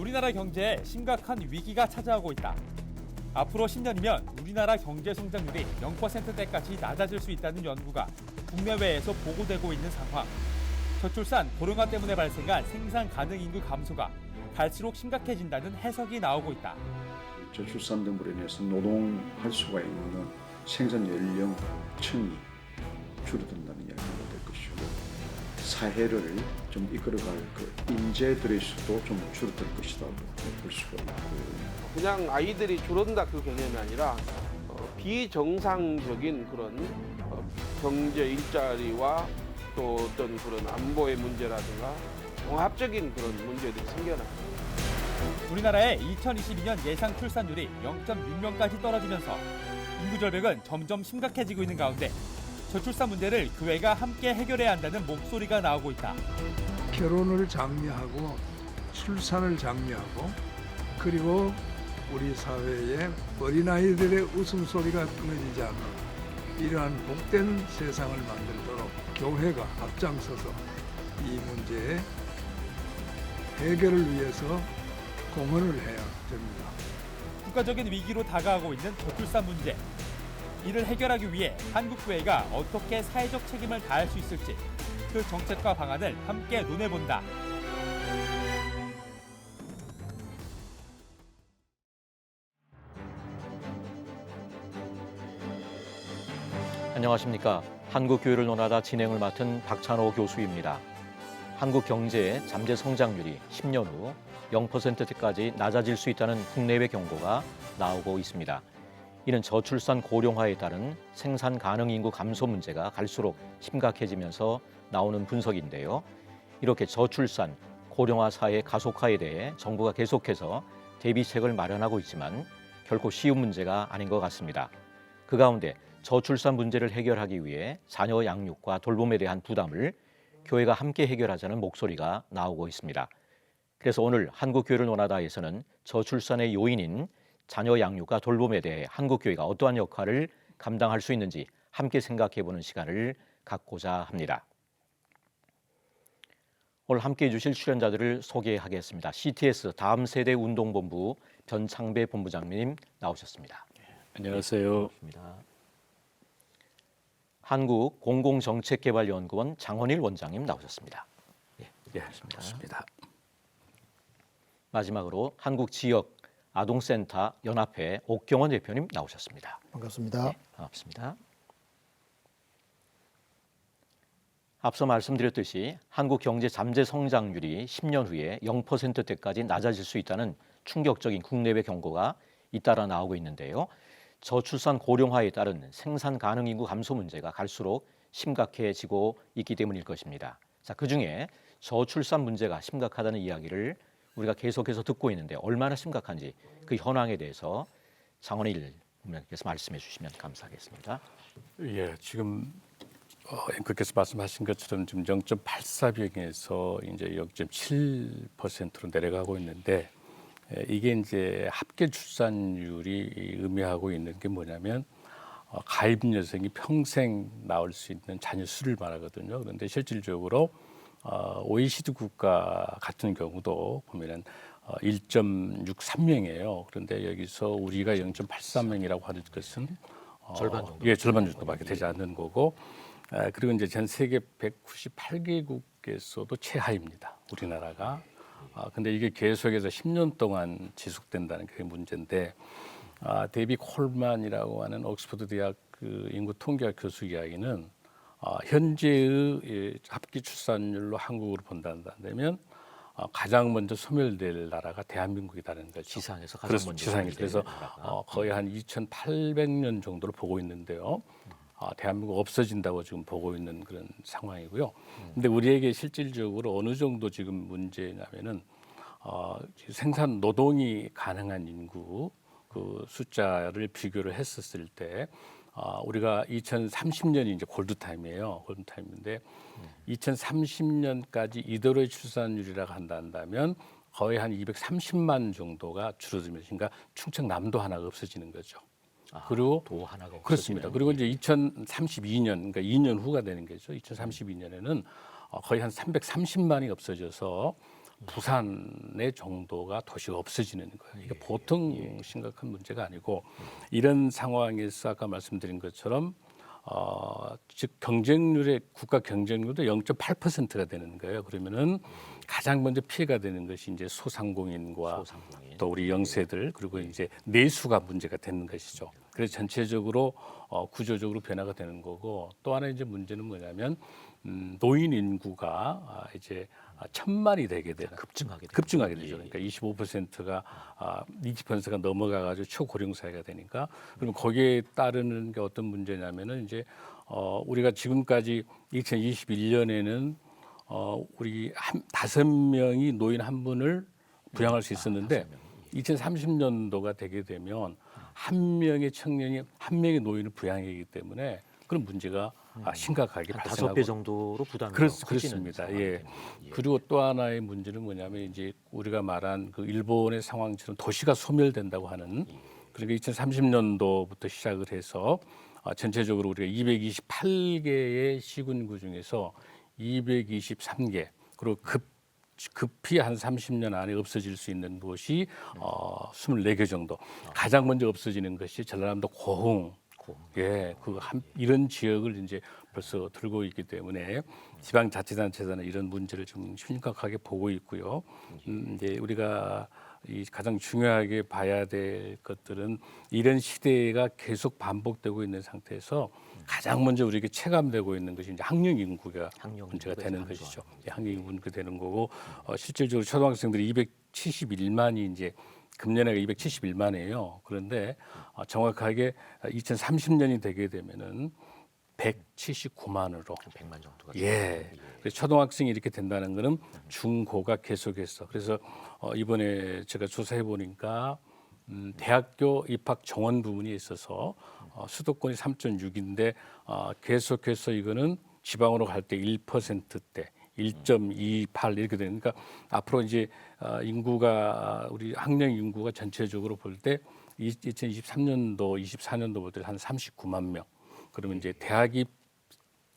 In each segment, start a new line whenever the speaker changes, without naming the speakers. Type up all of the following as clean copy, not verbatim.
우리나라 경제에 심각한 위기가 찾아오고 있다. 앞으로 10년이면 우리나라 경제 성장률이 0%대까지 낮아질 수 있다는 연구가 국내외에서 보고되고 있는 상황. 저출산, 고령화 때문에 발생한 생산 가능 인구 감소가 갈수록 심각해진다는 해석이 나오고 있다.
저출산 등으로 인해서 노동할 수가 있는 생산 연령층이 줄어든다는 이야기가 될 것이고, 사회를 좀 이끌어갈 그 인재들의 수도 좀 줄어들 것이다 볼 수가 있고.
그냥 아이들이 줄어든다 그 개념이 아니라 비정상적인 그런 경제 일자리와 또 어떤 그런 안보의 문제라든가 종합적인 그런 문제들이 생겨나요.
우리나라의 2022년 예상 출산율이 0.6명까지 떨어지면서 인구 절벽은 점점 심각해지고 있는 가운데 저출산 문제를 교회가 함께 해결해야 한다는 목소리가 나오고 있다.
결혼을 장려하고 출산을 장려하고, 그리고 우리 사회에 어린아이들의 웃음소리가 끊어지지 않는 이러한 복된 세상을 만들도록 교회가 앞장서서 이 문제의 해결을 위해서 공헌을 해야 됩니다.
국가적인 위기로 다가오고 있는 저출산 문제. 이를 해결하기 위해 한국교회가 어떻게 사회적 책임을 다할 수 있을지 그 정책과 방안을 함께 논해본다.
안녕하십니까. 한국교회를 논하다 진행을 맡은 박찬호 교수입니다. 한국 경제의 잠재 성장률이 10년 후 0%대까지 낮아질 수 있다는 국내외 경고가 나오고 있습니다. 이는 저출산 고령화에 따른 생산 가능 인구 감소 문제가 갈수록 심각해지면서 나오는 분석인데요. 이렇게 저출산, 고령화 사회 가속화에 대해 정부가 계속해서 대비책을 마련하고 있지만 결코 쉬운 문제가 아닌 것 같습니다. 그 가운데 저출산 문제를 해결하기 위해 자녀 양육과 돌봄에 대한 부담을 교회가 함께 해결하자는 목소리가 나오고 있습니다. 그래서 오늘 한국교회를 논하다에서는 저출산의 요인인 자녀 양육과 돌봄에 대해 한국교회가 어떠한 역할을 감당할 수 있는지 함께 생각해보는 시간을 갖고자 합니다. 오늘 함께해 주실 출연자들을 소개하겠습니다. CTS 다음세대운동본부 변창배 본부장님 나오셨습니다.
안녕하세요.
반갑습니다. 한국공공정책개발연구원 장헌일 원장님 나오셨습니다.
반갑습니다.
마지막으로 한국지역 아동센터 연합회 옥경원 대표님 나오셨습니다.
반갑습니다.
반갑습니다. 앞서 말씀드렸듯이 한국 경제 잠재 성장률이 10년 후에 0%대까지 낮아질 수 있다는 충격적인 국내외 경고가 잇따라 나오고 있는데요. 저출산 고령화에 따른 생산 가능 인구 감소 문제가 갈수록 심각해지고 있기 때문일 것입니다. 자, 그중에 저출산 문제가 심각하다는 이야기를 우리가 계속해서 듣고 있는데 얼마나 심각한지 그 현황에 대해서 장헌일 본부장님께서 말씀해 주시면 감사하겠습니다.
예, 지금 앵커께서 말씀하신 것처럼 지금 0.84병에서 이제 0.7%로 내려가고 있는데, 이게 이제 합계 출산율이 의미하고 있는 게 뭐냐면 가입 여성이 평생 낳을 수 있는 자녀 수를 말하거든요. 그런데 실질적으로 OECD 국가 같은 경우도 보면은 1.63명이에요. 그런데 여기서 우리가 0.83명이라고 하는 것은
절반 정도.
예, 절반 정도밖에 되지 않는 거고, 그리고 이제 전 세계 198개국에서도 최하입니다. 우리나라가. 근데 이게 계속해서 10년 동안 지속된다는 게 문제인데, 데이비 콜만이라고 하는 옥스퍼드 대학 그 인구 통계학 교수 이야기는 현재의 합계 출산율로 한국으로 본다면 가장 먼저 소멸될 나라가 대한민국이라는 거죠.
지상에서 가장 먼저
지상에서. 그래서
나라가.
거의 한 2,800년 정도를 보고 있는데요. 대한민국 없어진다고 지금 보고 있는 그런 상황이고요. 근데 우리에게 실질적으로 어느 정도 지금 문제냐면은 생산 노동이 가능한 인구 그 숫자를 비교를 했었을 때 우리가 2030년이 이제 골드타임이에요. 골드타임인데 2030년까지 이대로의 출산율이라고 한다면 거의 한 230만 정도가 줄어들면서, 그러니까 충청남도 하나가 없어지는 거죠. 그리고
도 하나가
그렇습니다. 그리고 이제 2032년, 그러니까 2년 후가 되는 거죠. 2032년에는 거의 한 330만이 없어져서 부산의 정도가 도시가 없어지는 거예요. 이게 보통 심각한 문제가 아니고 이런 상황에서 아까 말씀드린 것처럼 즉 경쟁률의 국가 경쟁률도 0.8%가 되는 거예요. 그러면은 가장 먼저 피해가 되는 것이 이제 소상공인과 또 우리 영세들 그리고 이제 내수가 문제가 되는 것이죠. 그래서 전체적으로 구조적으로 변화가 되는 거고 또 하나 이제 문제는 뭐냐면 노인 인구가 이제 1,000만이 되게 되는 급증하게 되죠. 그러니까 25%가 20%가 넘어가가지고 초고령 사회가 되니까 그러면 거기에 따르는 게 어떤 문제냐면은 이제 우리가 지금까지 2021년에는 우리 한 5명이 노인 한 분을 부양할 수 있었는데 2030년도가 되게 되면 한 명의 청년이 한 명의 노인을 부양해야 하기 때문에 그런 문제가 심각하게 발생하고
5배 정도로 부담이
그렇습니다. 예. 그리고 또 하나의 문제는 뭐냐면 이제 우리가 말한 그 일본의 상황처럼 도시가 소멸된다고 하는 그러니까 2030년도부터 시작을 해서 전체적으로 우리가 228개의 시군구 중에서 223개 그리고 급히 한 30년 안에 없어질 수 있는 곳이 24개 정도. 가장 먼저 없어지는 것이 전라남도 고흥. 예, 이런 지역을 이제 벌써 들고 있기 때문에 지방자치단체에서는 이런 문제를 좀 심각하게 보고 있고요. 이제 우리가 가장 중요하게 봐야 될 것들은 이런 시대가 계속 반복되고 있는 상태에서 가장 먼저 우리에게 체감되고 있는 것이 이제 학령 인구가 문제가 되는 것이죠. 학령 인구가 되는 거고 실질적으로 초등학생들이 271만이 이제 금년에가 271만이에요. 그런데 정확하게 2030년이 되게 되면은 179만으로
100만 정도가
예. 그래서 초등학생이 이렇게 된다는 거는 중고가 계속해서 그래서 이번에 제가 조사해 보니까 대학교 입학 정원 부분이 있어서 수도권이 3.6인데 계속해서 이거는 지방으로 갈 때 1%대 1.28 이렇게 되니까 앞으로 이제 인구가 우리 학령 인구가 전체적으로 볼 때 2023년도 24년도부터 한 39만 명 그러면 이제 대학이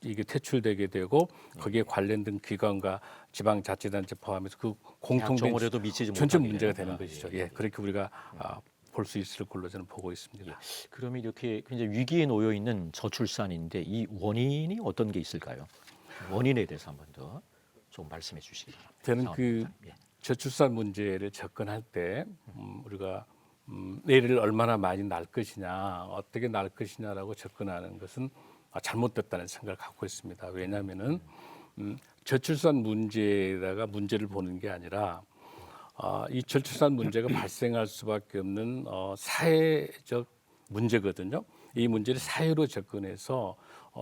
이게 퇴출되게 되고 거기에 관련된 기관과 지방자치단체 포함해서 그 공통된 전체 문제가 되는 것이죠. 예, 그렇게 우리가 볼 수 있을 걸로 저는 보고 있습니다.
그러면 이렇게 굉장히 위기에 놓여 있는 저출산인데 이 원인이 어떤 게 있을까요? 원인에 대해서 한번 더 좀 말씀해 주시기 바랍니다.
저는 그 저출산 문제를 접근할 때 우리가 애를 얼마나 많이 낳을 것이냐, 어떻게 낳을 것이냐라고 접근하는 것은 잘못됐다는 생각을 갖고 있습니다. 왜냐하면은 저출산 문제에다가 문제를 보는 게 아니라 이 저출산 문제가 발생할 수밖에 없는 사회적 문제거든요. 이 문제를 사회로 접근해서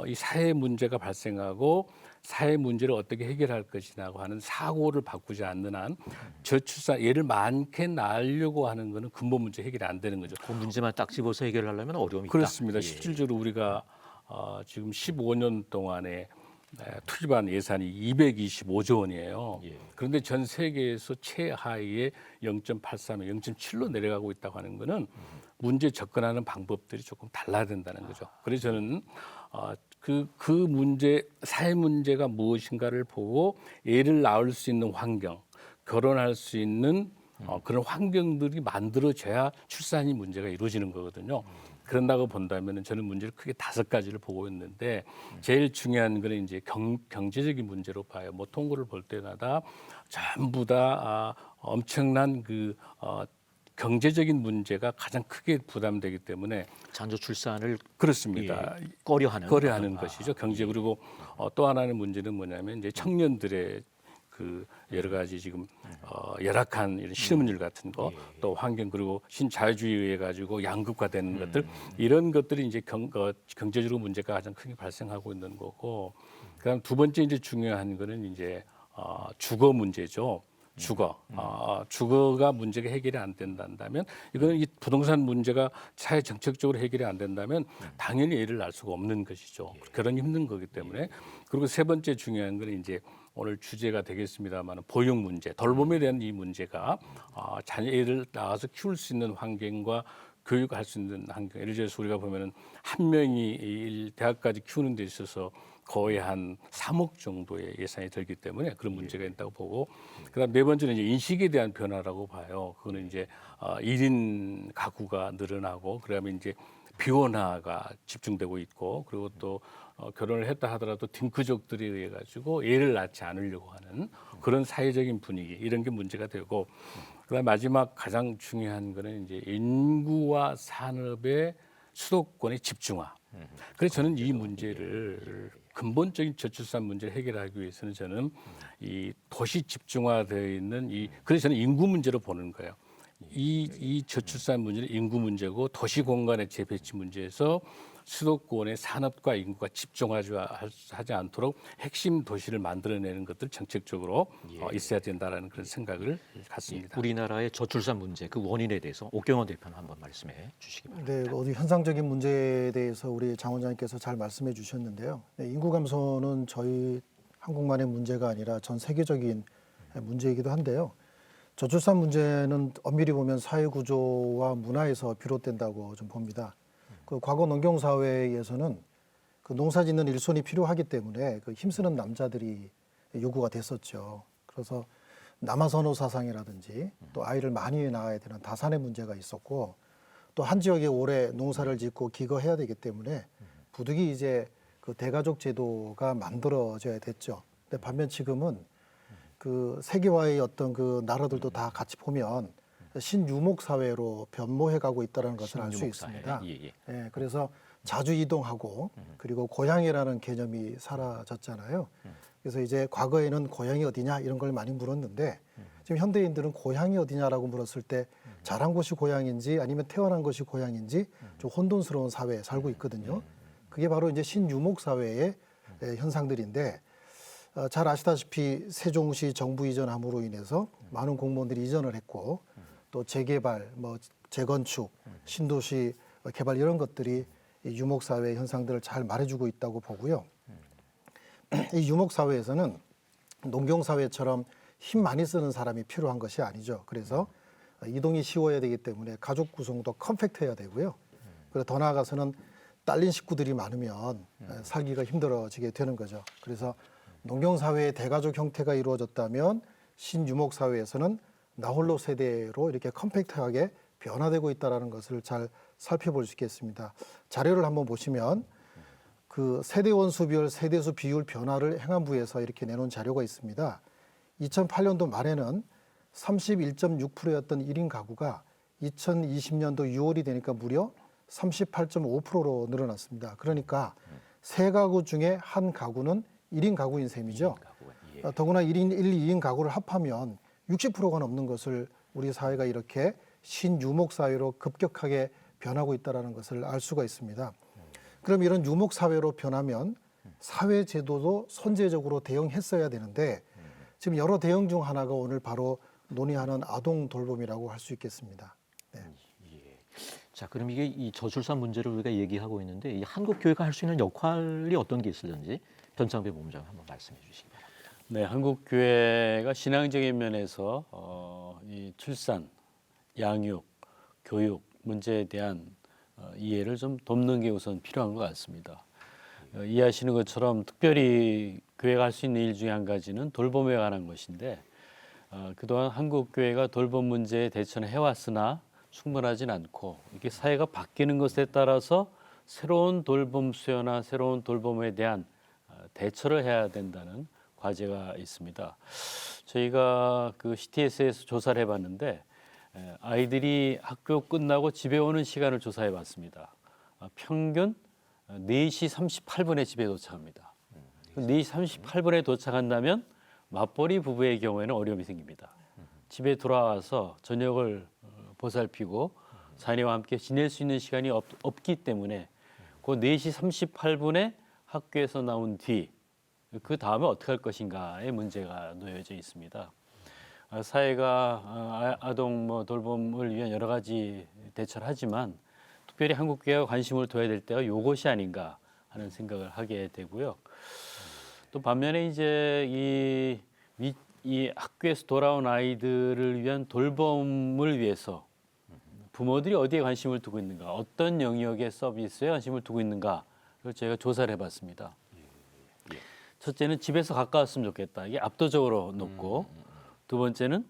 이 사회 문제가 발생하고 사회 문제를 어떻게 해결할 것이냐고 하는 사고를 바꾸지 않는 한 저출산 애를 많게 낳으려고 하는 것은 근본 문제 해결이 안 되는 거죠.
그 문제만 딱 집어서 해결하려면 어려움이
그렇습니다.
있다.
실질적으로 우리가 지금 15년 동안에 투입한 예산이 225조 원이에요. 그런데 전 세계에서 최하위의 0.83에 0.7로 내려가고 있다고 하는 것은 문제 접근하는 방법들이 조금 달라야 된다는 거죠. 그래서 저는 그 문제, 사회 문제가 무엇인가를 보고 애를 낳을 수 있는 환경, 결혼할 수 있는 그런 환경들이 만들어져야 출산이 문제가 이루어지는 거거든요. 그런다고 본다면 저는 문제를 크게 5가지를 보고 있는데 제일 중요한 거는 이제 경제적인 문제로 봐요. 뭐 통계를 볼 때마다 전부 다 엄청난 경제적인 문제가 가장 크게 부담되기 때문에
잔조 출산을
그렇습니다. 꺼려하는 것이죠. 경제 그리고 또 하나는 문제는 뭐냐면 이제 청년들의 그 여러 가지 지금 열악한 이런 실업률 같은 거 또 환경 그리고 신자유주의에 의해 가지고 양극화되는 것들 이런 것들이 이제 경제적으로 문제가 가장 크게 발생하고 있는 거고 그다음 두 번째 이제 중요한 거는 이제 주거 문제죠. 주거가 문제가 해결이 안 된다면 이거는 이 부동산 문제가 사회 정책적으로 해결이 안 된다면 당연히 애를 낳을 수가 없는 것이죠. 결혼이 힘든 거기 때문에 그리고 세 번째 중요한 건 이제 오늘 주제가 되겠습니다만 보육 문제, 돌봄에 대한 이 문제가 자녀를 낳아서 키울 수 있는 환경과 교육할 수 있는 환경. 예를 들어서 우리가 보면은 한 명이 대학까지 키우는 데 있어서 거의 한 3억 정도의 예산이 들기 때문에 그런 문제가 있다고 보고, 그다음 네 번째는 이제 인식에 대한 변화라고 봐요. 그거는 이제 1인 가구가 늘어나고, 그다음에 이제 비혼화가 집중되고 있고, 그리고 또 결혼을 했다 하더라도 딩크족들에 의해 가지고 애를 낳지 않으려고 하는 그런 사회적인 분위기, 이런 게 문제가 되고, 그다음 마지막 가장 중요한 거는 이제 인구와 산업의 수도권의 집중화. 그래서 저는 이 문제를 근본적인 저출산 문제를 해결하기 위해서는 저는 이 도시 집중화되어 있는 그래서 저는 인구 문제로 보는 거예요. 이 저출산 문제는 인구 문제고, 도시 공간의 재배치 문제에서 수도권의 산업과 인구가 집중하지 않도록 핵심 도시를 만들어내는 것들 정책적으로 있어야 된다라는 그런 생각을 갖습니다.
우리나라의 저출산 문제 그 원인에 대해서 옥경원 대표는 한번 말씀해 주시기 바랍니다.
네, 어디 현상적인 문제에 대해서 우리 장 원장님께서 잘 말씀해 주셨는데요. 네, 인구 감소는 저희 한국만의 문제가 아니라 전 세계적인 문제이기도 한데요. 저출산 문제는 엄밀히 보면 사회 구조와 문화에서 비롯된다고 좀 봅니다. 그 과거 농경 사회에서는 그 농사짓는 일손이 필요하기 때문에 그 힘쓰는 남자들이 요구가 됐었죠. 그래서 남아선호 사상이라든지 또 아이를 많이 낳아야 되는 다산의 문제가 있었고, 또 한 지역에 오래 농사를 짓고 기거해야 되기 때문에 부득이 이제 그 대가족 제도가 만들어져야 됐죠. 근데 반면 지금은 그 세계화의 어떤 그 나라들도 다 같이 보면 신유목 사회로 변모해 가고 있다는 것을 알 수 있습니다. 예, 그래서 자주 이동하고, 그리고 고향이라는 개념이 사라졌잖아요. 그래서 이제 과거에는 고향이 어디냐 이런 걸 많이 물었는데, 지금 현대인들은 고향이 어디냐라고 물었을 때 자란 곳이 고향인지 아니면 태어난 것이 고향인지 좀 혼돈스러운 사회에 살고 있거든요. 그게 바로 이제 신유목 사회의 현상들인데, 잘 아시다시피 세종시 정부 이전함으로 인해서 많은 공무원들이 이전을 했고, 또 재개발, 뭐 재건축, 신도시 개발 이런 것들이 이 유목 사회 현상들을 잘 말해주고 있다고 보고요. 이 유목 사회에서는 농경 사회처럼 힘 많이 쓰는 사람이 필요한 것이 아니죠. 그래서 이동이 쉬워야 되기 때문에 가족 구성도 컴팩트해야 되고요. 그리고 더 나아가서는 딸린 식구들이 많으면 살기가 힘들어지게 되는 거죠. 그래서 농경 사회의 대가족 형태가 이루어졌다면 신유목 사회에서는 나홀로 세대로 이렇게 컴팩트하게 변화되고 있다는 것을 잘 살펴볼 수 있겠습니다. 자료를 한번 보시면 그 세대 원수별 세대수 비율 변화를 행안부에서 이렇게 내놓은 자료가 있습니다. 2008년도 말에는 31.6%였던 1인 가구가 2020년도 6월이 되니까 무려 38.5%로 늘어났습니다. 그러니까 세 가구 중에 한 가구는 1인 가구인 셈이죠. 더구나 1인 1, 2인 가구를 합하면 60%가 넘는 것을 우리 사회가 이렇게 신유목 사회로 급격하게 변하고 있다는 것을 알 수가 있습니다. 그럼 이런 유목 사회로 변하면 사회 제도도 선제적으로 대응했어야 되는데, 지금 여러 대응 중 하나가 오늘 바로 논의하는 아동 돌봄이라고 할 수 있겠습니다. 네.
자, 그럼 이게 이 저출산 문제를 우리가 얘기하고 있는데, 이 한국 교회가 할 수 있는 역할이 어떤 게 있을지 변창배 본부장 한번 말씀해 주시기 바랍니다.
네, 한국 교회가 신앙적인 면에서 이 출산, 양육, 교육 문제에 대한 이해를 좀 돕는 게 우선 필요한 것 같습니다. 이해하시는 것처럼 특별히 교회가 할 수 있는 일 중에 한 가지는 돌봄에 관한 것인데, 그동안 한국 교회가 돌봄 문제에 대처는 해왔으나 충분하진 않고, 이게 사회가 바뀌는 것에 따라서 새로운 돌봄 수요나 새로운 돌봄에 대한 대처를 해야 된다는 과제가 있습니다. 저희가 그 CTS에서 조사를 해봤는데, 아이들이 학교 끝나고 집에 오는 시간을 조사해봤습니다. 평균 4시 38분에 집에 도착합니다. 4시 38분에 도착한다면 맞벌이 부부의 경우에는 어려움이 생깁니다. 집에 돌아와서 저녁을 보살피고 자녀와 함께 지낼 수 있는 시간이 없기 때문에 그 4시 38분에 학교에서 나온 뒤 그 다음에 어떻게 할 것인가의 문제가 놓여져 있습니다. 사회가 아동 돌봄을 위한 여러 가지 대처를 하지만 특별히 한국 교회가 관심을 둬야 될 때가 이것이 아닌가 하는 생각을 하게 되고요. 또 반면에 이제 이 학교에서 돌아온 아이들을 위한 돌봄을 위해서 부모들이 어디에 관심을 두고 있는가, 어떤 영역의 서비스에 관심을 두고 있는가를 저희가 조사를 해봤습니다. 첫째는 집에서 가까웠으면 좋겠다. 이게 압도적으로 높고 두 번째는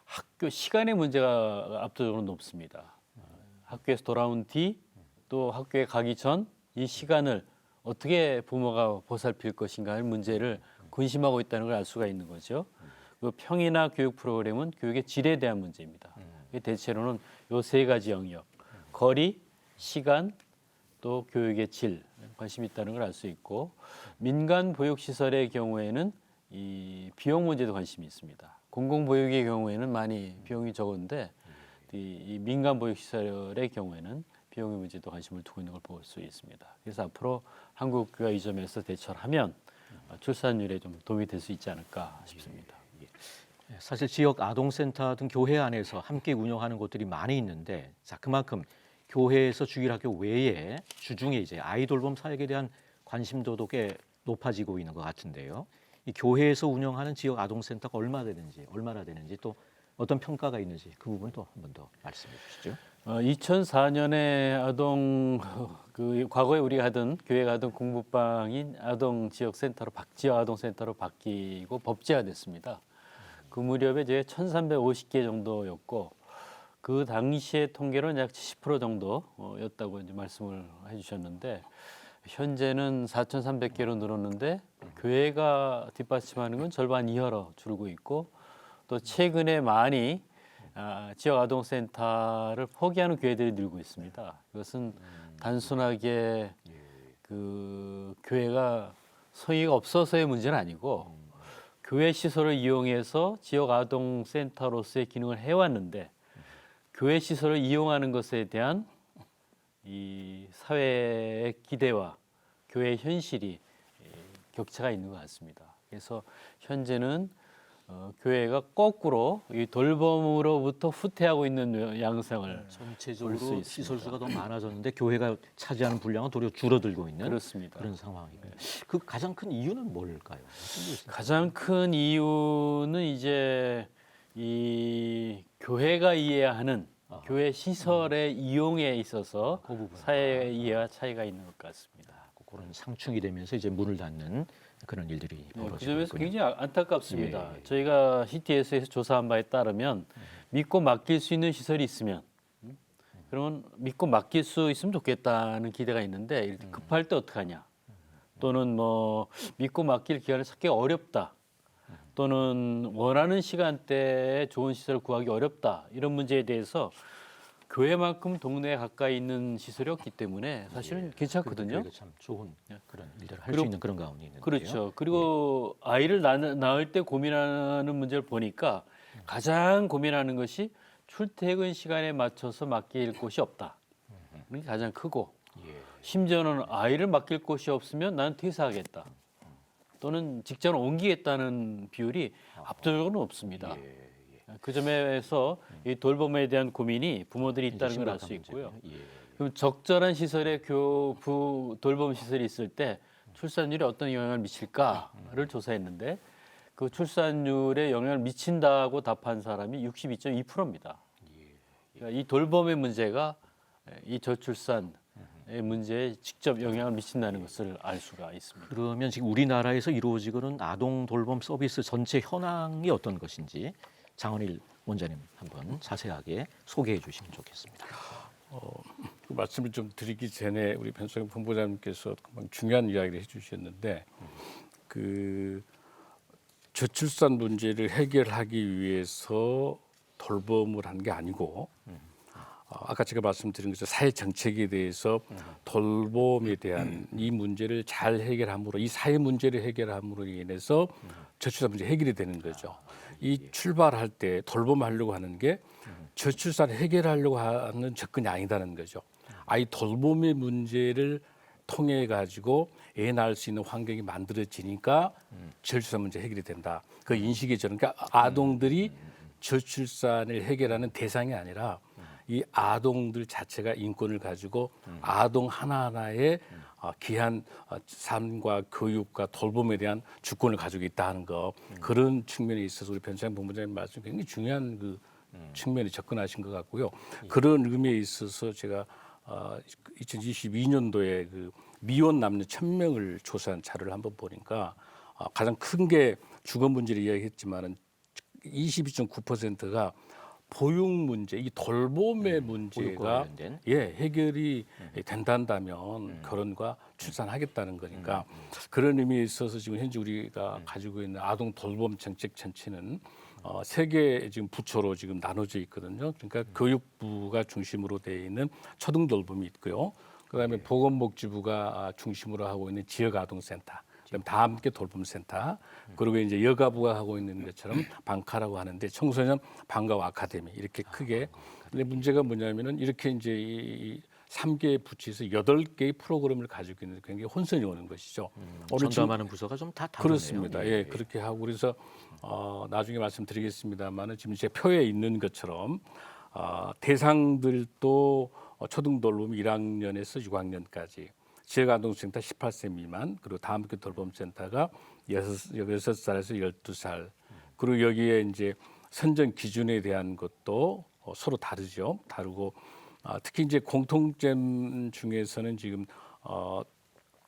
학교 시간의 문제가 압도적으로 높습니다. 학교에서 돌아온 뒤 또 학교에 가기 전 이 시간을 어떻게 부모가 보살필 것인가 하는 문제를 근심하고 있다는 걸 알 수가 있는 거죠. 그 평이나 교육 프로그램은 교육의 질에 대한 문제입니다. 대체로는 요 세 가지 영역, 거리, 시간, 또 교육의 질, 관심이 있다는 걸 알 수 있고 민간 보육시설의 경우에는 이 비용 문제도 관심이 있습니다. 공공보육의 경우에는 많이 비용이 적은데 이 민간 보육시설의 경우에는 비용의 문제도 관심을 두고 있는 걸 볼 수 있습니다. 그래서 앞으로 한국교회가 이 점에서 대처를 하면 출산율에 좀 도움이 될 수 있지 않을까 싶습니다.
사실 지역 아동센터 등 교회 안에서 함께 운영하는 곳들이 많이 있는데, 자 그만큼 교회에서 주일학교 외에 주중에 이제 아이돌봄 사역에 대한 관심도도 꽤 높아지고 있는 것 같은데요. 이 교회에서 운영하는 지역 아동센터가 얼마나 되는지 또 어떤 평가가 있는지 그 부분 또 한 번 더 말씀해 주시죠.
2004년에 아동 그 과거에 우리가 하던 교회가 하던 공부방인 아동 지역 센터로 지역 아동 센터로 바뀌고 법제화됐습니다. 그 무렵에 이제 1,350개 정도였고 그 당시의 통계로는 약 70% 정도였다고 이제 말씀을 해주셨는데 현재는 4,300개로 늘었는데 교회가 뒷받침하는 건 절반 이하로 줄고 있고 또 최근에 많이 지역 아동센터를 포기하는 교회들이 늘고 있습니다. 이것은 단순하게 그 교회가 성의가 없어서의 문제는 아니고 교회 시설을 이용해서 지역 아동센터로서의 기능을 해왔는데 교회 시설을 이용하는 것에 대한 이 사회의 기대와 교회의 현실이 격차가 있는 것 같습니다. 그래서 현재는 교회가 거꾸로 이 돌봄으로부터 후퇴하고 있는 양상을
전체적으로 시설수가 더 많아졌는데 교회가 차지하는 분량은 도리어 줄어들고 있는
그렇습니다.
그런 상황이고요. 그 가장 큰 이유는 뭘까요?
가장 큰 이유는 이제 이 교회가 이해해야 하는 교회 시설의 이용에 있어서
그 부분.
사회의 이해와 차이가 있는 것 같습니다.
그런 상충이 되면서 이제 문을 닫는 그런 일들이
그
벌어지고
점에서
있군요.
굉장히 안타깝습니다.
예.
저희가 CTS에서 조사한 바에 따르면 믿고 맡길 수 있는 시설이 있으면 그러면 믿고 맡길 수 있으면 좋겠다는 기대가 있는데 급할 때 어떡하냐 또는 뭐 믿고 맡길 기간을 찾기 어렵다 또는 원하는 시간대에 좋은 시설을 구하기 어렵다 이런 문제에 대해서 교회만큼 동네에 가까이 있는 시설이 없기 때문에 사실은 괜찮거든요.
그러니까 참 좋은 그런 일들을 할 수
그리고-
있는 그런 가운데 있는데요.
그렇죠. 그리고 아이를 낳을 때 고민하는 문제를 보니까 가장 고민하는 것이 출퇴근 시간에 맞춰서 맡길 곳이 없다. 그게 가장 크고 심지어는 아이를 맡길 곳이 없으면 나는 퇴사하겠다. 또는 직장을 옮기겠다는 비율이 압도적으로 높습니다. 그 점에서 이 돌봄에 대한 고민이 부모들이 있다는 걸 알 수 있고요. 그럼 적절한 시설에 돌봄 시설이 있을 때 출산율에 어떤 영향을 미칠까를 조사했는데 그 출산율에 영향을 미친다고 답한 사람이 62.2%입니다. 그러니까 이 돌봄의 문제가 이 저출산의 문제에 직접 영향을 미친다는 것을 알 수가 있습니다.
그러면 지금 우리나라에서 이루어지고는 아동 돌봄 서비스 전체 현황이 어떤 것인지 장원일 원장님 한번 자세하게 소개해 주시면 좋겠습니다.
그 말씀을 좀 드리기 전에 우리 변성현 본부장님께서 금방 중요한 이야기를 해주셨는데 그 저출산 문제를 해결하기 위해서 돌봄을 한 게 아니고 아까 제가 말씀드린 것처럼 사회 정책에 대해서 돌봄에 대한 이 문제를 잘 해결함으로 이 사회 문제를 해결함으로 인해서 저출산 문제 해결이 되는 거죠. 이 출발할 때 돌봄하려고 하는 게 저출산 해결하려고 하는 접근이 아니다는 거죠. 아이 돌봄의 문제를 통해 가지고 애 낳을 수 있는 환경이 만들어지니까 저출산 문제 해결이 된다. 그 인식이 저는 그러니까 아동들이 저출산을 해결하는 대상이 아니라 이 아동들 자체가 인권을 가지고 아동 하나하나의 귀한 삶과 교육과 돌봄에 대한 주권을 가지고 있다 하는 거 그런 측면에 있어서 우리 변창 본부장님 말씀 굉장히 중요한 그 측면에 접근하신 것 같고요. 그런 의미에 있어서 제가 2022년도에 그 미혼 남녀 1,000명을 조사한 자료를 한번 보니까 가장 큰 게 주거 문제를 이야기했지만은 22.9%가 보육 문제, 이 돌봄의 문제가
관련된.
해결이 된다면 결혼과 출산하겠다는 거니까 그런 의미에 있어서 지금 현재 우리가 가지고 있는 아동 돌봄 정책 전체는 세 개 지금 부처로 지금 나눠져 있거든요. 그러니까 교육부가 중심으로 되어 있는 초등 돌봄이 있고요. 그다음에 보건복지부가 중심으로 하고 있는 지역아동센터. 그다음 다 함께 돌봄센터, 그리고 이제 여가부가 하고 있는 것처럼 방카라고 하는데 청소년 방과후 아카데미 이렇게 크게. 근데 문제가 뭐냐면은 이렇게 이제 이 3개의 부처에서 8개의 프로그램을 가지고 있는 굉장히 혼선이 오는 것이죠.
전담하는 부서가 좀 다 다르네요.
그렇습니다. 예, 그렇게 하고 그래서 나중에 말씀드리겠습니다만은 지금 제 표에 있는 것처럼 대상들도 초등 돌봄 1학년에서 6학년까지. 지역아동센터 18세 미만, 그리고 다음교 돌봄센터가 6살에서 12살. 그리고 여기에 이제 선정 기준에 대한 것도 서로 다르죠. 다르고 특히 이제 공통점 중에서는 지금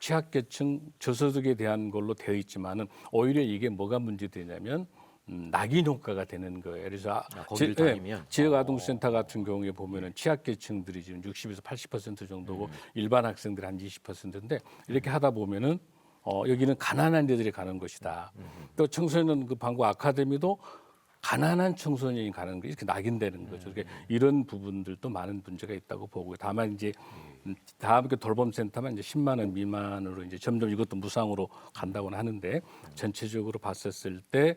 취약계층 저소득에 대한 걸로 되어 있지만은 오히려 이게 뭐가 문제되냐면 낙인 효과가 되는 거예요. 그래서
거기를 다니면
지역아동센터 같은 경우에 보면은 취약계층들이 지금 60에서 80% 정도고 일반 학생들 한 20%인데 이렇게 하다 보면은 여기는 가난한 데들이 가는 것이다. 또 청소년 그 방과 아카데미도 가난한 청소년이 가는 거 이렇게 낙인되는 거죠. 그러니까 이런 부분들도 많은 문제가 있다고 보고요. 다만 이제 다음 그 돌봄센터만 이제 10만 원 미만으로 이제 점점 이것도 무상으로 간다고는 하는데 전체적으로 봤었을 때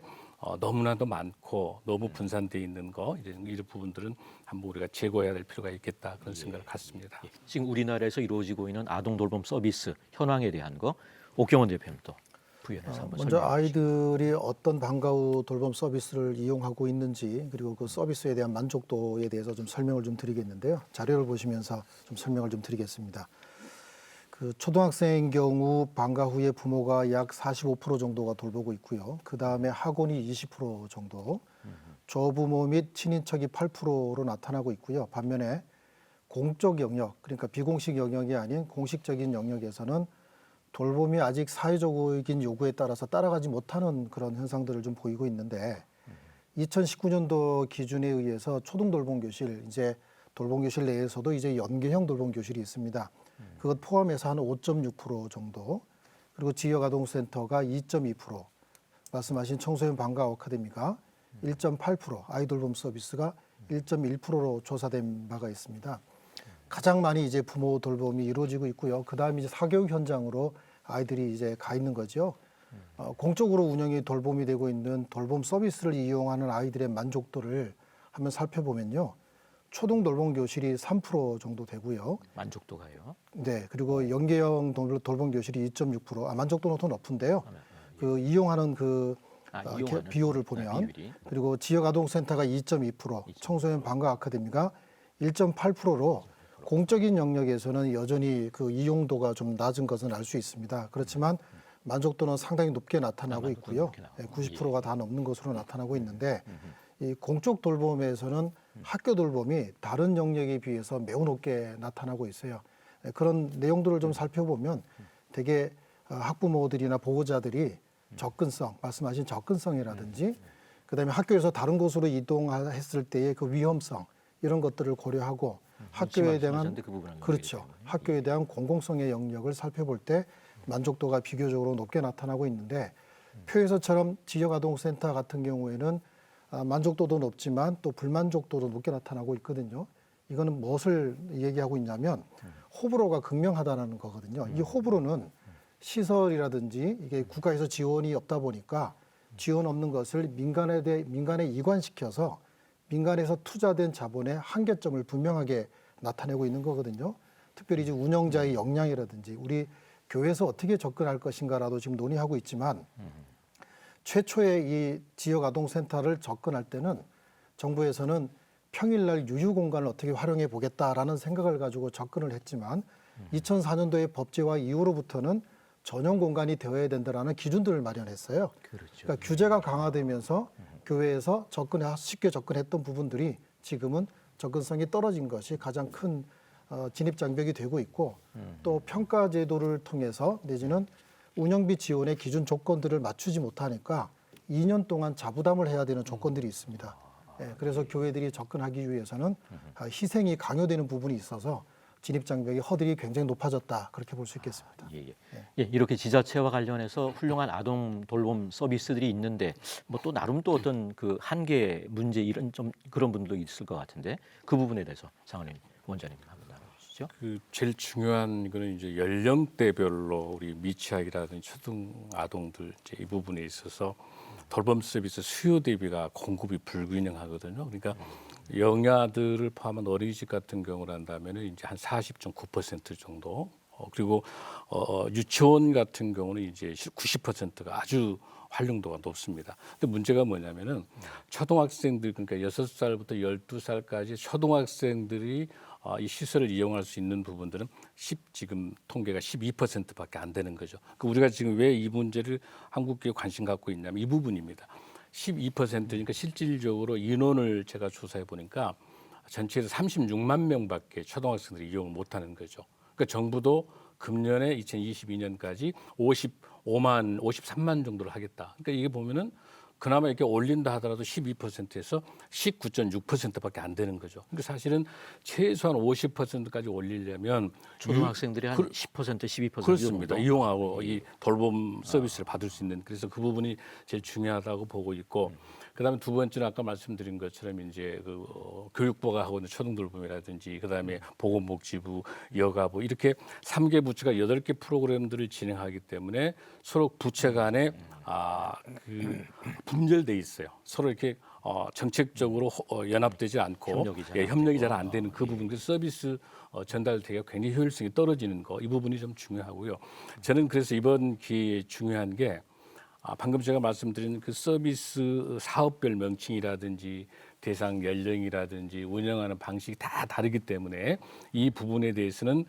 너무나도 많고 너무 분산돼 있는 거 이제 이런 부분들은 한번 우리가 제고해야 될 필요가 있겠다 그런 생각을 갖습니다.
지금 우리나라에서 이루어지고 있는 아동 돌봄 서비스 현황에 대한 거 옥경원 대표님 또 부연해서 한번
먼저
설명해 주시죠.
아이들이 어떤 방과후 돌봄 서비스를 이용하고 있는지 그리고 그 서비스에 대한 만족도에 대해서 좀 설명을 좀 드리겠는데요. 자료를 보시면서 좀 설명을 좀 드리겠습니다. 그 초등학생의 경우 방과 후에 부모가 약 45% 정도가 돌보고 있고요. 그 다음에 학원이 20% 정도, 조부모 및 친인척이 8%로 나타나고 있고요. 반면에 공적 영역, 그러니까 비공식 영역이 아닌 공식적인 영역에서는 돌봄이 아직 사회적인 요구에 따라서 따라가지 못하는 그런 현상들을 좀 보이고 있는데 2019년도 기준에 의해서 초등 돌봄교실, 이제 돌봄교실 내에서도 이제 연계형 돌봄교실이 있습니다. 그것 포함해서 한 5.6% 정도, 그리고 지역아동센터가 2.2%, 말씀하신 청소년 방과 아카데미가 1.8%, 아이돌봄 서비스가 1.1%로 조사된 바가 있습니다. 가장 많이 이제 부모 돌봄이 이루어지고 있고요. 그 다음에 이제 사교육 현장으로 아이들이 이제 가 있는 거죠. 공적으로 운영이 돌봄이 되고 있는 돌봄 서비스를 이용하는 아이들의 만족도를 한번 살펴보면요. 초등 돌봄 교실이 3% 정도 되고요.
만족도가요.
네, 그리고 연계형 돌봄 교실이 2.6%. 만족도는 더 높은데요. 그 이용하는 그
이용하는
비율을 보면
비율이.
그리고 지역아동센터가 2.2%, 청소년 방과 아카데미가 1.8%로 공적인 영역에서는 여전히 그 이용도가 좀 낮은 것은 알 수 있습니다. 그렇지만 만족도는 상당히 높게 나타나고 있고요. 90%가 다 넘는 것으로 나타나고 있는데 이 공적 돌봄에서는 학교 돌봄이 다른 영역에 비해서 매우 높게 나타나고 있어요. 그런 내용들을 좀 살펴보면 되게 학부모들이나 보호자들이 접근성, 말씀하신 접근성이라든지 그다음에 학교에서 다른 곳으로 이동했을 때의 그 위험성 이런 것들을 고려하고 학교에 대한 그렇죠. 학교에 대한 공공성의 영역을 살펴볼 때 만족도가 비교적으로 높게 나타나고 있는데 표에서처럼 지역아동센터 같은 경우에는 만족도도 높지만 또 불만족도도 높게 나타나고 있거든요. 이거는 무엇을 얘기하고 있냐면 호불호가 극명하다는 거거든요. 이 호불호는 시설이라든지 이게 국가에서 지원이 없다 보니까 지원 없는 것을 민간에 이관시켜서 민간에서 투자된 자본의 한계점을 분명하게 나타내고 있는 거거든요. 특별히 이제 운영자의 역량이라든지 우리 교회에서 어떻게 접근할 것인가라도 지금 논의하고 있지만 최초에 이 지역아동센터를 접근할 때는 정부에서는 평일날 유휴공간을 어떻게 활용해 보겠다라는 생각을 가지고 접근을 했지만 2004년도에 법제화 이후로부터는 전용 공간이 되어야 된다라는 기준들을 마련했어요. 그러니까 규제가 강화되면서 교회에서 쉽게 접근했던 부분들이 지금은 접근성이 떨어진 것이 가장 큰 진입 장벽이 되고 있고 또 평가 제도를 통해서 내지는 운영비 지원의 기준 조건들을 맞추지 못하니까 2년 동안 자부담을 해야 되는 조건들이 있습니다. 예, 그래서 교회들이 접근하기 위해서는 희생이 강요되는 부분이 있어서 진입 장벽의 허들이 굉장히 높아졌다 그렇게 볼 수 있겠습니다.
예, 이렇게 지자체와 관련해서 훌륭한 아동 돌봄 서비스들이 있는데 뭐 또 나름 또 어떤 그 한계 문제 이런 좀 그런 부분도 있을 것 같은데 그 부분에 대해서 장원님 원장님 한번 나눠주시죠.
그 제일 중요한 거는 이제 연령대별로 우리 미취학이라든지 초등 아동들 이제 이 부분에 있어서 돌봄 서비스 수요 대비가 공급이 불균형하거든요. 그러니까 영아들을 포함한 어린이집 같은 경우를 한다면은 이제 한 40.9% 정도. 그리고 유치원 같은 경우는 이제 90%가 아주 활용도가 높습니다. 근데 문제가 뭐냐면은 초등학생들 그러니까 6살부터 12살까지 초등학생들이 이 시설을 이용할 수 있는 부분들은 지금 통계가 12%밖에 안 되는 거죠. 우리가 지금 왜 이 문제를 한국교회 관심 갖고 있냐면 이 부분입니다. 12%니까 실질적으로 인원을 제가 조사해 보니까 전체에서 36만 명밖에 초등학생들이 이용을 못하는 거죠. 그러니까 정부도 금년에 2022년까지 53만 정도를 하겠다. 그러니까 이게 보면은 그나마 이렇게 올린다 하더라도 12%에서 19.6%밖에 안 되는 거죠. 그러니까 사실은 최소한 50%까지 올리려면
초등학생들이 한 10%, 12%
그렇습니다.
정도?
이용하고 이 돌봄 서비스를 받을 수 있는 그래서 그 부분이 제일 중요하다고 보고 있고 그다음에 두 번째는 아까 말씀드린 것처럼 이제 교육부가 하고 있는 초등돌봄이라든지 그다음에 보건복지부, 여가부 이렇게 3개 부처가 8개 프로그램들을 진행하기 때문에 서로 부처 간에 분절돼 있어요. 서로 이렇게 정책적으로 연합되지 않고 협력이 잘 안 되는 그 부분, 그 서비스 전달되기가 굉장히 효율성이 떨어지는 거, 이 부분이 좀 중요하고요. 저는 그래서 이번 기회에 중요한 게 방금 제가 말씀드린 그 서비스 사업별 명칭이라든지 대상 연령이라든지 운영하는 방식이 다 다르기 때문에 이 부분에 대해서는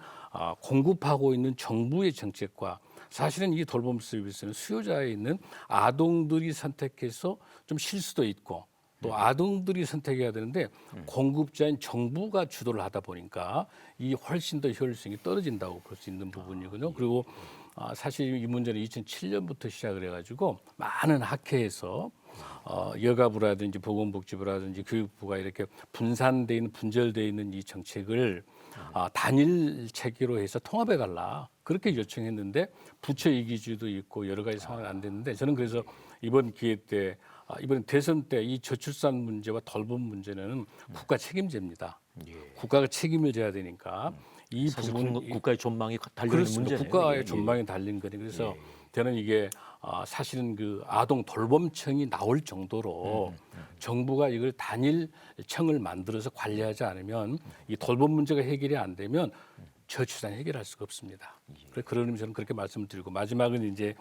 공급하고 있는 정부의 정책과 사실은 이 돌봄 서비스는 수요자에 있는 아동들이 선택해서 좀 실수도 있고 또 아동들이 선택해야 되는데 공급자인 정부가 주도를 하다 보니까 이 훨씬 더 효율성이 떨어진다고 볼 수 있는 부분이거든요. 그리고 사실 이 문제는 2007년부터 시작을 해가지고 많은 학회에서 여가부라든지 보건복지부라든지 교육부가 이렇게 분산돼 있는 분절돼 있는 이 정책을 단일 체계로 해서 통합해 갈라 그렇게 요청했는데 부처 이기주의도 있고 여러 가지 상황이 안 됐는데 저는 그래서 이번 기회 때 이번 대선 때 이 저출산 문제와 돌봄 문제는 국가 책임제입니다. 국가가 책임을 져야 되니까 이
사실
부분
국가의 전망이 달리는 문제네요.
국가의 전망이 달린 거니 그래서 저는 이게 사실은 그 아동 돌봄청이 나올 정도로 정부가 이걸 단일 청을 만들어서 관리하지 않으면 이 돌봄 문제가 해결이 안 되면 저출산 해결할 수가 없습니다. 그런 의미에서 저는 그렇게 말씀드리고 마지막은 이제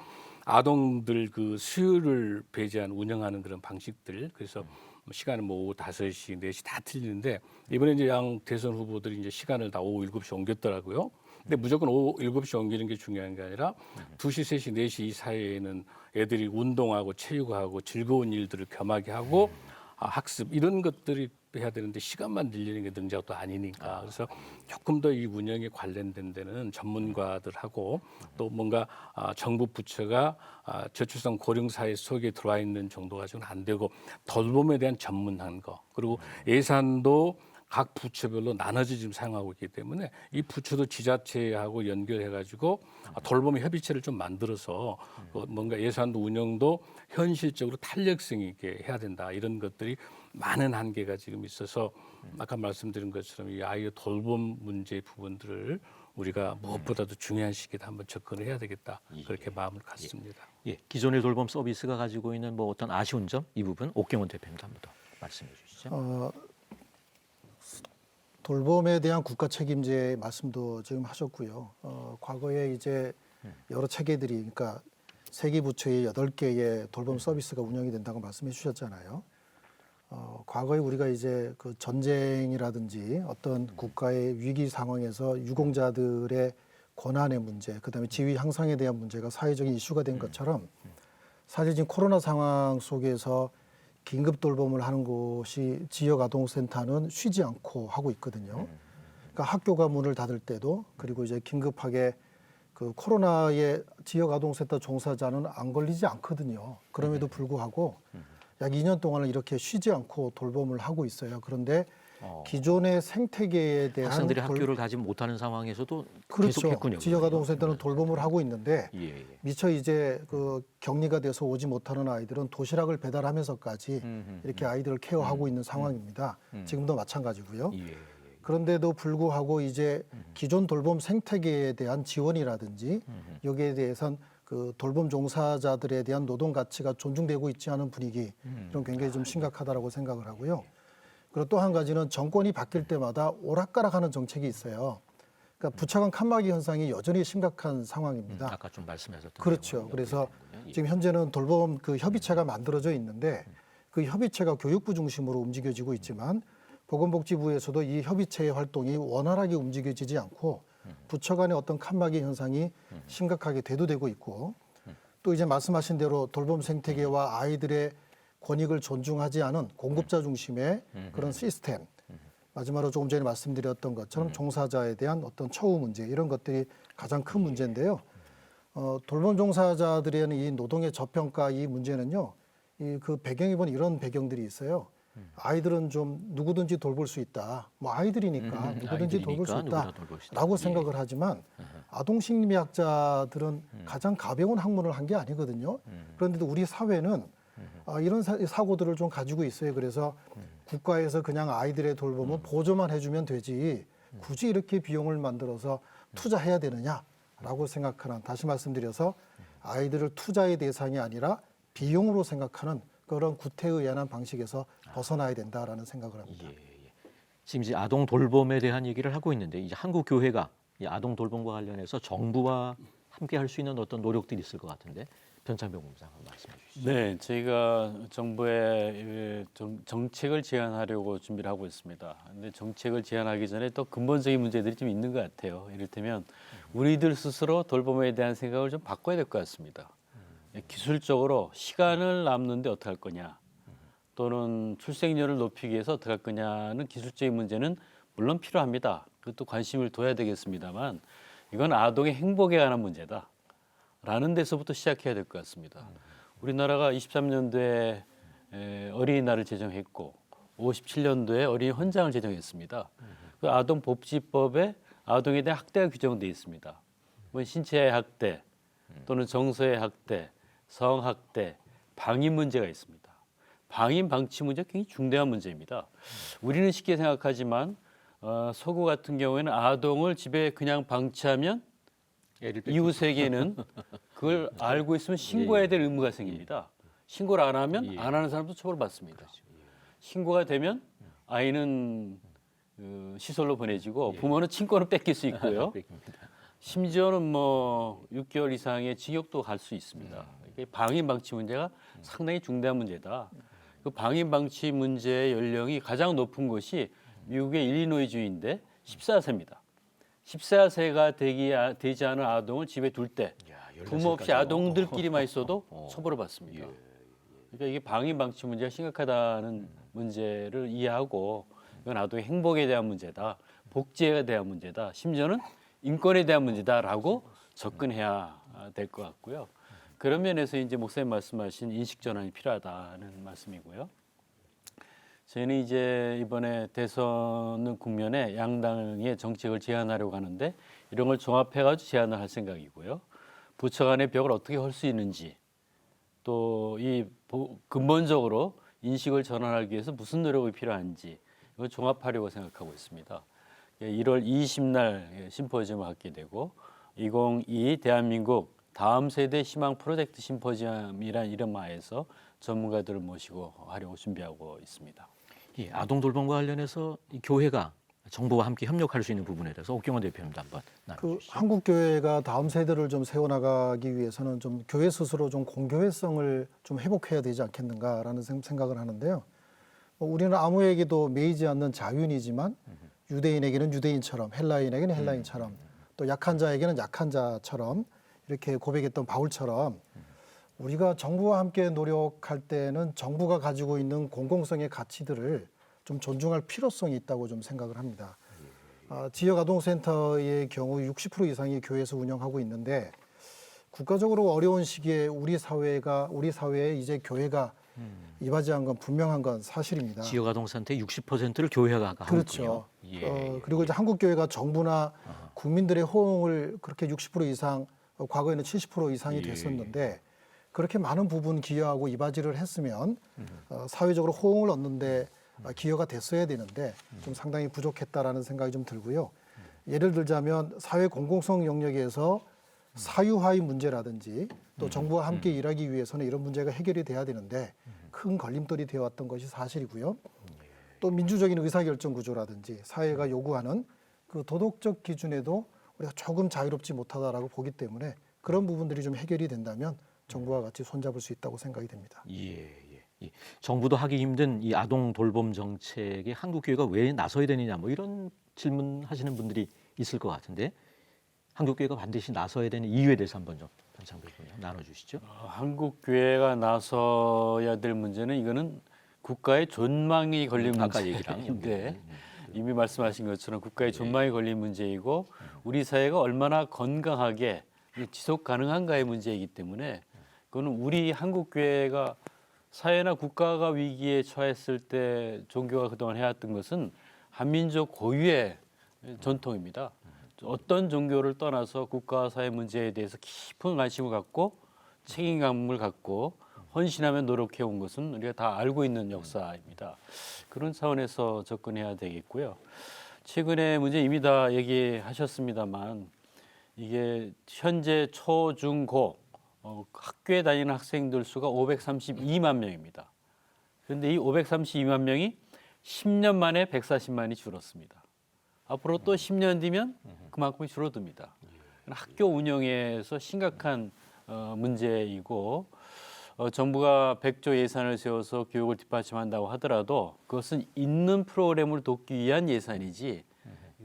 아동들 그 수요를 배제한 운영하는 그런 방식들 그래서 시간은 뭐 오후 5시, 4시 다 틀리는데 이번에 이제 양 대선 후보들이 이제 시간을 다 오후 7시 옮겼더라고요. 근데 무조건 오후 7시 옮기는 게 중요한 게 아니라 2시, 3시, 4시 이 사이에는 애들이 운동하고 체육하고 즐거운 일들을 겸하게 하고 학습 이런 것들이 해야 되는데 시간만 늘리는 게 능자도 아니니까 그래서 조금 더 이 운영에 관련된 데는 전문가들하고 또 뭔가 정부 부처가 저출산 고령사회 속에 들어와 있는 정도 가지고는 안 되고 돌봄에 대한 전문한 거 그리고 예산도 각 부처별로 나눠져 지금 사용하고 있기 때문에 이 부처도 지자체하고 연결해가지고 돌봄 협의체를 좀 만들어서 뭔가 예산도 운영도 현실적으로 탄력성 있게 해야 된다 이런 것들이 많은 한계가 지금 있어서 아까 말씀드린 것처럼 이 아이의 돌봄 문제 부분들을 우리가 무엇보다도 중요한 시기에 한번 접근을 해야 되겠다 그렇게 마음을 갖습니다.
기존의 돌봄 서비스가 가지고 있는 뭐 어떤 아쉬운 점 이 부분 옥경원 대표님도 한번 더 말씀해 주시죠.
돌봄에 대한 국가 책임제 말씀도 지금 하셨고요. 과거에 이제 여러 체계들이 그러니까 세계 부처의 8개의 돌봄 서비스가 운영이 된다고 말씀해 주셨잖아요. 과거에 우리가 이제 그 전쟁이라든지 어떤 국가의 위기 상황에서 유공자들의 권한의 문제, 그다음에 지위 향상에 대한 문제가 사회적인 이슈가 된 것처럼 사실 지금 코로나 상황 속에서 긴급 돌봄을 하는 곳이 지역 아동센터는 쉬지 않고 하고 있거든요. 그러니까 그러니까 학교가 문을 닫을 때도 그리고 이제 긴급하게 그 코로나에 지역 아동센터 종사자는 안 걸리지 않거든요. 그럼에도 불구하고 약 2년 동안을 이렇게 쉬지 않고 돌봄을 하고 있어요. 그런데 기존의 생태계에 대한
학생들이 학교를 가지 못하는 상황에서도
그렇죠.
계속했군요.
지역 아동센터는 돌봄을 하고 있는데
예, 예.
미처 이제 그 격리가 돼서 오지 못하는 아이들은 도시락을 배달하면서까지 이렇게 아이들을 케어하고 있는 상황입니다. 지금도 마찬가지고요.
예.
그런데도 불구하고 이제 기존 돌봄 생태계에 대한 지원이라든지 여기에 대해선 그 돌봄 종사자들에 대한 노동 가치가 존중되고 있지 않은 분위기 이런 굉장히 좀 심각하다라고 생각을 하고요. 그리고 또 한 가지는 정권이 바뀔 때마다 오락가락하는 정책이 있어요. 그러니까 부착한 칸막이 현상이 여전히 심각한 상황입니다.
아까 좀 말씀하셨던
그렇죠.
내용을
그래서
연결되는군요. 예.
지금 현재는 돌봄 그 협의체가 만들어져 있는데 그 협의체가 교육부 중심으로 움직여지고 있지만 보건복지부에서도 이 협의체의 활동이 원활하게 움직여지지 않고 부처 간의 어떤 칸막이 현상이 심각하게 대두되고 있고 또 이제 말씀하신 대로 돌봄 생태계와 아이들의 권익을 존중하지 않은 공급자 중심의 그런 시스템 마지막으로 조금 전에 말씀드렸던 것처럼 종사자에 대한 어떤 처우 문제 이런 것들이 가장 큰 문제인데요. 돌봄 종사자들의 이 노동의 저평가 이 문제는요. 그 배경에 보면 이런 배경들이 있어요. 아이들은 좀 누구든지 돌볼 수 있다. 뭐 아이들이니까 누구든지 돌볼 수
누구나 돌볼 수 있다.
있다라고
예.
생각을 하지만 아동 심리학자들은 가장 가벼운 학문을 한 게 아니거든요. 그런데도 우리 사회는 이런 사고들을 좀 가지고 있어요. 그래서 국가에서 그냥 아이들의 돌봄은 보조만 해주면 되지 굳이 이렇게 비용을 만들어서 투자해야 되느냐라고 생각하는 다시 말씀드려서 아이들을 투자의 대상이 아니라 비용으로 생각하는 그런 구태의연한 방식에서 벗어나야 된다라는 생각을 합니다.
예, 예. 지금 이제 아동 돌봄에 대한 얘기를 하고 있는데 이제 한국 교회가 이 아동 돌봄과 관련해서 정부와 함께 할 수 있는 어떤 노력들이 있을 것 같은데 변창병 본부장 한번 말씀해 주시죠.
네, 저희가 정부의 정책을 제안하려고 준비를 하고 있습니다. 근데 정책을 제안하기 전에 또 근본적인 문제들이 좀 있는 것 같아요. 이를테면 우리들 스스로 돌봄에 대한 생각을 좀 바꿔야 될 것 같습니다. 기술적으로 시간을 남는데 어떻게 할 거냐 또는 출생률을 높이기 위해서 어떻게 할 거냐는 기술적인 문제는 물론 필요합니다. 그것도 관심을 둬야 되겠습니다만 이건 아동의 행복에 관한 문제다 라는 데서부터 시작해야 될 것 같습니다. 우리나라가 23년도에 어린이날을 제정했고 57년도에 어린이 헌장을 제정했습니다. 그 아동복지법에 아동에 대한 학대가 규정되어 있습니다. 뭐 신체의 학대 또는 정서의 학대, 성학대, 방임 문제가 있습니다. 방임 방치 문제가 굉장히 중대한 문제입니다. 우리는 쉽게 생각하지만 서구 같은 경우에는 아동을 집에 그냥 방치하면 이웃에게는 그걸 알고 있으면 신고해야 될 의무가 생깁니다. 신고를 안 하면 안 하는 사람도 처벌받습니다. 신고가 되면 아이는 시설로 보내지고 부모는 친권을 뺏길 수 있고요. 심지어는 뭐 6개월 이상의 징역도 갈 수 있습니다. 방임 방치 문제가 상당히 중대한 문제다. 그 방임 방치 문제의 연령이 가장 높은 곳이 미국의 일리노이주인데 14세입니다. 14세가 되지 않은 아동을 집에 둘 때 부모 없이 아동들끼리만 있어도 처벌을 받습니다. 그러니까 이게 방임 방치 문제가 심각하다는 문제를 이해하고 이건 아동의 행복에 대한 문제다, 복지에 대한 문제다, 심지어는 인권에 대한 문제다라고 접근해야 될 것 같고요. 그런 면에서 이제 목사님 말씀하신 인식 전환이 필요하다는 말씀이고요. 저희는 이제 이번에 대선 국면에 양당의 정책을 제안하려고 하는데 이런 걸 종합해가지고 제안을 할 생각이고요. 부처 간의 벽을 어떻게 할 수 있는지 또 이 근본적으로 인식을 전환하기 위해서 무슨 노력이 필요한지 이걸 종합하려고 생각하고 있습니다. 1월 20날 심포지엄을 갖게 되고 2022 대한민국 다음 세대 희망 프로젝트 심포지엄이란 이름 하에서 전문가들을 모시고 하려고 준비하고 있습니다.
예, 아동 돌봄과 관련해서 이 교회가 정부와 함께 협력할 수 있는 부분에 대해서 옥경원 대표님도 한번 나눠주시죠.
한국 교회가 다음 세대를 좀 세워나가기 위해서는 좀 교회 스스로 좀 공교회성을 좀 회복해야 되지 않겠는가라는 생각을 하는데요. 우리는 아무에게도 매이지 않는 자윤이지만 유대인에게는 유대인처럼 헬라인에게는 헬라인처럼 또 약한 자에게는 약한 자처럼 이렇게 고백했던 바울처럼 우리가 정부와 함께 노력할 때는 정부가 가지고 있는 공공성의 가치들을 좀 존중할 필요성이 있다고 좀 생각을 합니다. 지역 아동센터의 경우 60% 이상이 교회에서 운영하고 있는데 국가적으로 어려운 시기에 우리 사회에 이제 교회가 이바지한 건 분명한 건 사실입니다.
지역 아동센터의 60%를 교회가 하고
그렇죠.
있군요. 예.
그리고 이제 한국 교회가 정부나 국민들의 호응을 그렇게 60% 이상, 과거에는 70% 이상이 됐었는데 그렇게 많은 부분 기여하고 이바지를 했으면 사회적으로 호응을 얻는데 기여가 됐어야 되는데 좀 상당히 부족했다라는 생각이 좀 들고요. 예를 들자면 사회 공공성 영역에서 사유화의 문제라든지 또 정부와 함께 일하기 위해서는 이런 문제가 해결이 돼야 되는데 큰 걸림돌이 되어왔던 것이 사실이고요. 또 민주적인 의사결정 구조라든지 사회가 요구하는 그 도덕적 기준에도 우리가 조금 자유롭지 못하다라고 보기 때문에 그런 부분들이 좀 해결이 된다면 정부와 같이 손잡을 수 있다고 생각이 됩니다.
예. 정부도 하기 힘든 이 아동 돌봄 정책에 한국 교회가 왜 나서야 되느냐 뭐 이런 질문하시는 분들이 있을 것 같은데 한국 교회가 반드시 나서야 되는 이유에 대해서 한번 좀 변창배 교수님 나눠주시죠.
한국 교회가 나서야 될 문제는 이거는 국가의 존망이 걸린
아까
문제랑
얘기랑
이미 말씀하신 것처럼 국가의 존망이 걸린 문제이고 우리 사회가 얼마나 건강하게 지속 가능한가의 문제이기 때문에 그거는 우리 한국 교회가 사회나 국가가 위기에 처했을 때 종교가 그동안 해왔던 것은 한민족 고유의 전통입니다. 어떤 종교를 떠나서 국가 사회 문제에 대해서 깊은 관심을 갖고 책임감을 갖고 헌신하며 노력해온 것은 우리가 다 알고 있는 역사입니다. 그런 차원에서 접근해야 되겠고요. 최근에 문제 이미 다 얘기하셨습니다만 이게 현재 초, 중, 고 학교에 다니는 학생들 수가 532만 명입니다. 그런데 이 532만 명이 10년 만에 140만이 줄었습니다. 앞으로 또 10년 뒤면 그만큼이 줄어듭니다. 학교 운영에서 심각한 문제이고 정부가 100조 예산을 세워서 교육을 뒷받침한다고 하더라도 그것은 있는 프로그램을 돕기 위한 예산이지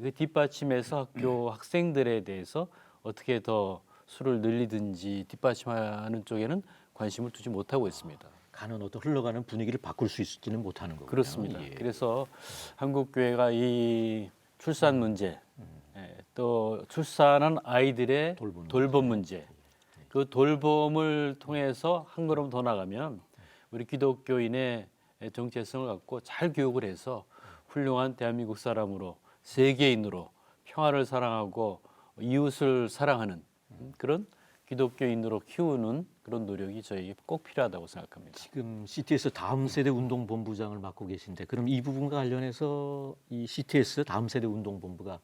그 뒷받침해서 학교 학생들에 대해서 어떻게 더 수를 늘리든지 뒷받침하는 쪽에는 관심을 두지 못하고 있습니다.
가는 어떤 흘러가는 분위기를 바꿀 수 있지는 못하는 거군요.
그렇습니다.
예.
그래서 한국 교회가 이 출산 문제, 또 출산한 아이들의 돌봄 문제, 그 돌봄을 통해서 한 걸음 더 나가면 우리 기독교인의 정체성을 갖고 잘 교육을 해서 훌륭한 대한민국 사람으로 세계인으로 평화를 사랑하고 이웃을 사랑하는 그런 기독교인으로 키우는 그런 노력이 저에게 꼭 필요하다고 생각합니다.
지금 CTS 다음 세대 운동본부장을 맡고 계신데 그럼 이 부분과 관련해서 이 CTS 다음 세대 운동본부가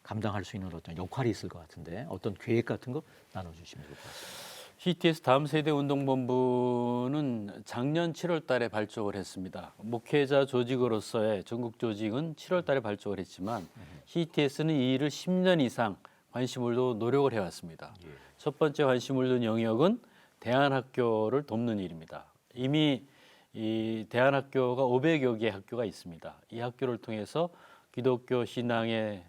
감당할 수 있는 어떤 역할이 있을 것 같은데 어떤 계획 같은 거 나눠주시면 좋을 것 같습니다.
CTS 다음 세대 운동본부는 작년 7월 달에 발족을 했습니다. 목회자 조직으로서의 전국 조직은 7월 달에 발족을 했지만 CTS는 이 일을 10년 이상 관심을 둬 노력을 해왔습니다. 첫 번째 관심을 둔 영역은 대안학교를 돕는 일입니다. 이미 이 대안학교가 500여 개의 학교가 있습니다. 이 학교를 통해서 기독교 신앙에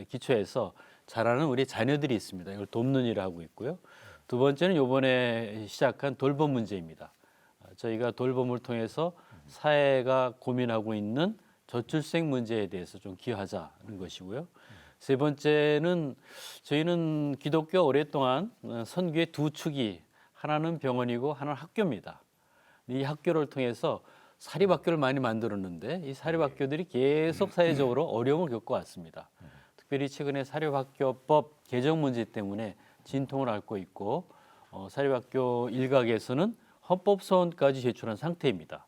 기초해서 자라는 우리 자녀들이 있습니다. 이걸 돕는 일을 하고 있고요. 두 번째는 이번에 시작한 돌봄 문제입니다. 저희가 돌봄을 통해서 사회가 고민하고 있는 저출생 문제에 대해서 좀 기여하자는 것이고요. 세 번째는 저희는 기독교 오랫동안 선교의 두 축이 하나는 병원이고 하나는 학교입니다. 이 학교를 통해서 사립학교를 많이 만들었는데 이 사립학교들이 계속 사회적으로 어려움을 겪어왔습니다. 특별히 최근에 사립학교법 개정 문제 때문에 진통을 앓고 있고 사립학교 일각에서는 헌법소원까지 제출한 상태입니다.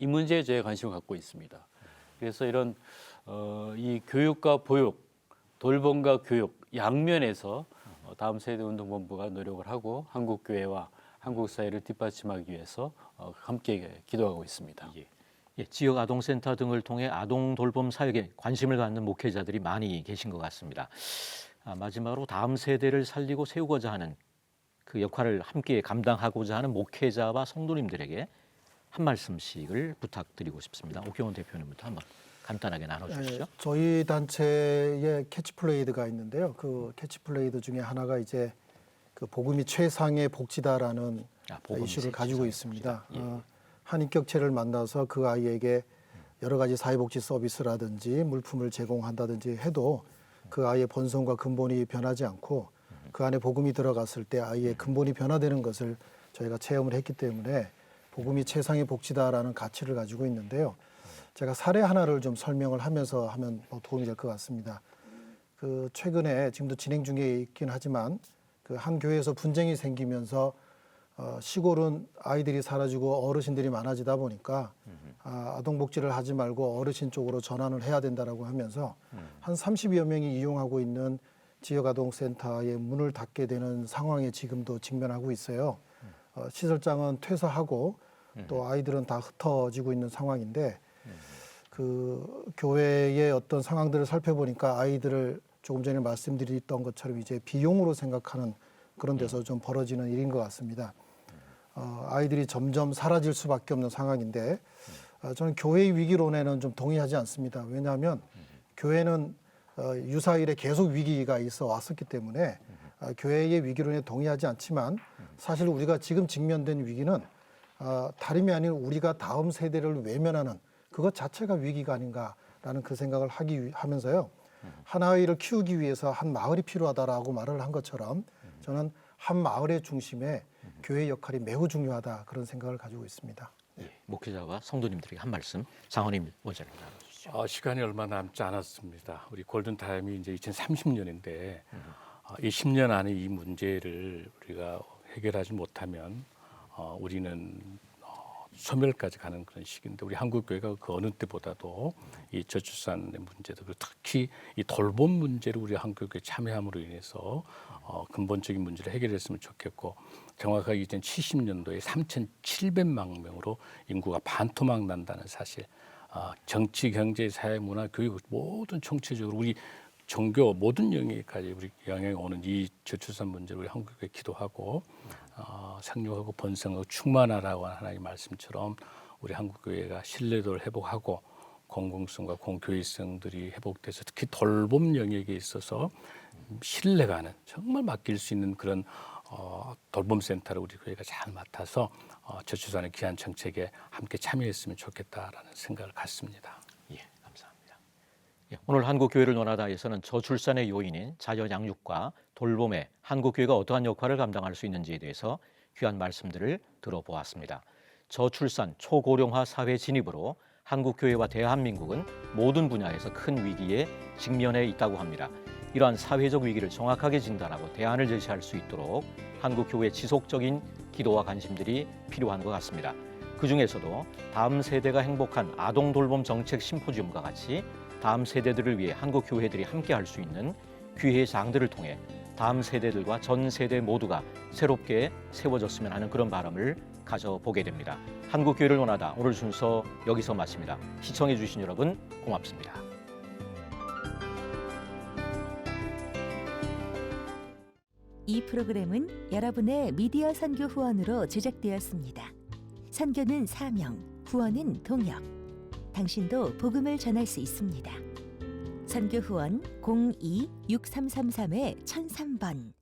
이 문제에 저희가 관심을 갖고 있습니다. 그래서 이런 이 교육과 보육, 돌봄과 교육 양면에서 다음 세대 운동본부가 노력을 하고 한국 교회와 한국 사회를 뒷받침하기 위해서 함께 기도하고 있습니다.
예, 지역 아동센터 등을 통해 아동 돌봄 사역에 관심을 갖는 목회자들이 많이 계신 것 같습니다. 마지막으로 다음 세대를 살리고 세우고자 하는 그 역할을 함께 감당하고자 하는 목회자와 성도님들에게 한 말씀씩을 부탁드리고 싶습니다. 옥경원 대표님부터 한번 간단하게 나눠주시죠.
저희 단체에 캐치플레이드가 있는데요. 그 캐치플레이드 중에 하나가 이제 그 복음이 최상의 복지다라는 이슈를 가지고 있습니다. 한 인격체를 만나서 그 아이에게 여러 가지 사회복지 서비스라든지 물품을 제공한다든지 해도 그 아이의 본성과 근본이 변하지 않고 그 안에 복음이 들어갔을 때 아이의 근본이 변화되는 것을 저희가 체험을 했기 때문에 복음이 최상의 복지다라는 가치를 가지고 있는데요. 제가 사례 하나를 좀 설명을 하면서 하면 도움이 될 것 같습니다. 그 최근에 지금도 진행 중에 있긴 하지만 그 한 교회에서 분쟁이 생기면서 시골은 아이들이 사라지고 어르신들이 많아지다 보니까 아동복지를 하지 말고 어르신 쪽으로 전환을 해야 된다라고 하면서 한 30여 명이 이용하고 있는 지역아동센터의 문을 닫게 되는 상황에 지금도 직면하고 있어요. 시설장은 퇴사하고 또 아이들은 다 흩어지고 있는 상황인데 그 교회의 어떤 상황들을 살펴보니까 아이들을 조금 전에 말씀드렸던 것처럼 이제 비용으로 생각하는 그런 데서 좀 벌어지는 일인 것 같습니다. 아이들이 점점 사라질 수밖에 없는 상황인데 저는 교회의 위기론에는 좀 동의하지 않습니다. 왜냐하면 교회는 유사일에 계속 위기가 있어 왔었기 때문에 교회의 위기론에 동의하지 않지만 사실 우리가 지금 직면된 위기는 다름이 아닌 우리가 다음 세대를 외면하는 그것 자체가 위기가 아닌가라는 그 생각을 하면서요. 한 아이를 키우기 위해서 한 마을이 필요하다라고 말을 한 것처럼 저는 한 마을의 중심에 교회의 역할이 매우 중요하다 그런 생각을 가지고 있습니다.
목회자와 성도님들에게 한 말씀 장헌임 원장님 나눠주시죠.
시간이 얼마 남지 않았습니다. 우리 골든타임이 이제 2030년인데 이 10년 안에 이 문제를 우리가 해결하지 못하면 우리는 소멸까지 가는 그런 시기인데 우리 한국 교회가 그 어느 때보다도 이 저출산의 문제도 그리고 특히 이 돌봄 문제를 우리 한국 교회 참여함으로 인해서 근본적인 문제를 해결했으면 좋겠고 정확하게 2070년도에 3,700만 명으로 인구가 반토막 난다는 사실, 정치, 경제, 사회, 문화, 교육 모든 총체적으로 우리 종교 모든 영역까지 우리 영향이 오는 이 저출산 문제를 우리 한국 교회 기도하고 생육하고 번성하고 충만하라고 하는 하나님의 말씀처럼 우리 한국 교회가 신뢰도를 회복하고 공공성과 공교회성들이 회복돼서 특히 돌봄 영역에 있어서 신뢰가는 정말 맡길 수 있는 그런 돌봄센터를 우리 교회가 잘 맡아서 저출산의 귀한 정책에 함께 참여했으면 좋겠다라는 생각을 갖습니다.
감사합니다. 오늘 한국교회를 논하다에서는 저출산의 요인인 자녀양육과 돌봄에 한국교회가 어떠한 역할을 감당할 수 있는지에 대해서 귀한 말씀들을 들어보았습니다. 저출산, 초고령화 사회 진입으로 한국교회와 대한민국은 모든 분야에서 큰 위기에 직면해 있다고 합니다. 이러한 사회적 위기를 정확하게 진단하고 대안을 제시할 수 있도록 한국교회의 지속적인 기도와 관심들이 필요한 것 같습니다. 그중에서도 다음 세대가 행복한 아동돌봄 정책 심포지움과 같이 다음 세대들을 위해 한국교회들이 함께 할 수 있는 귀의 장들을 통해 다음 세대들과 전 세대 모두가 새롭게 세워졌으면 하는 그런 바람을 가져보게 됩니다. 한국교회를 논하다 오늘 순서 여기서 마칩니다. 시청해 주신 여러분 고맙습니다.
이 프로그램은 여러분의 미디어 선교 후원으로 제작되었습니다. 선교는 사명, 후원은 동역. 당신도 복음을 전할 수 있습니다. 선교 후원 02-6333-1003번